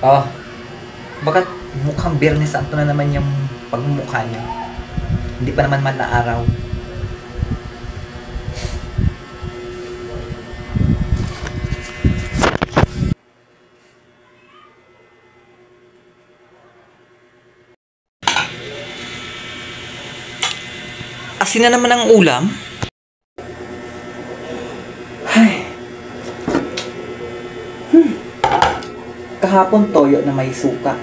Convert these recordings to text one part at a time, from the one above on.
Oh, bakit mukhang Biyernes Santo na naman yung pagmumukha niyo? Hindi pa naman man na araw. Asin na naman ang ulam? Ay. Kahapon toyo na may suka.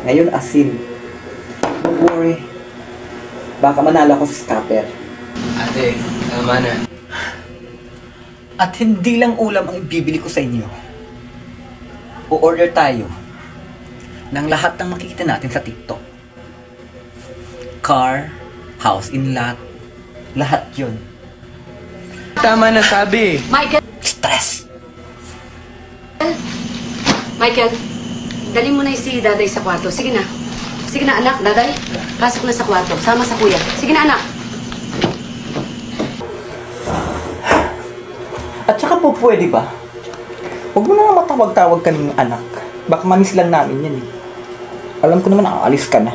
Ngayon asin. Don't worry. Baka manalo ko sa scupper. Ate, tama na. At hindi lang ulam ang ibibili ko sa inyo. O-order tayo ng lahat ng makikita natin sa TikTok. Car, house in lot, lahat yun. Tama na sabi. Michael! Stress! Michael, dali mo na si Daday sa kwarto. Sige na. Sige na, anak. Daday, pasok na sa kwarto. Sama sa kuya. Sige na, anak. At saka po pwede ba? Huwag mo na nga matawag-tawag kaming anak. Baka manis lang namin yan eh. Alam ko naman aalis ka na.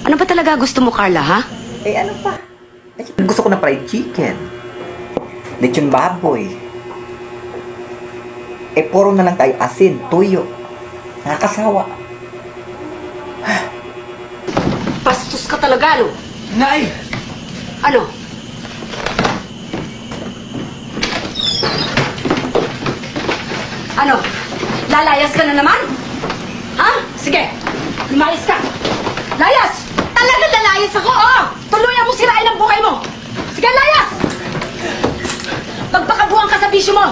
Ano ba talaga gusto mo, Carla, ha? Eh ano pa? Gusto ko na fried chicken. Lechon baboy. Eh puro na lang tayo asin, tuyo. Nakakasawa. Bastos ka talaga, no? Nay! Ano? Ano? Lalayas ka na naman? Ha? Sige, lumayas ka. Layas! Talagang lalayas ako, oh! Tuluyan mo sirain ang buhay mo! Sige, layas! Magpakabuhan ka sa bisyo mo!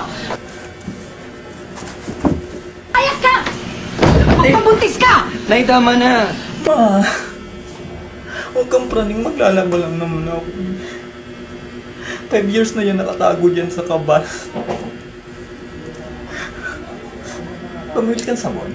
Layas ka! Magpabuntis ka! Nay, tama na. Ma, huwag kang praning, maglalaba lang naman ako. 5 years na yan nakatago dyan sa kabas. Pamili kang sabon.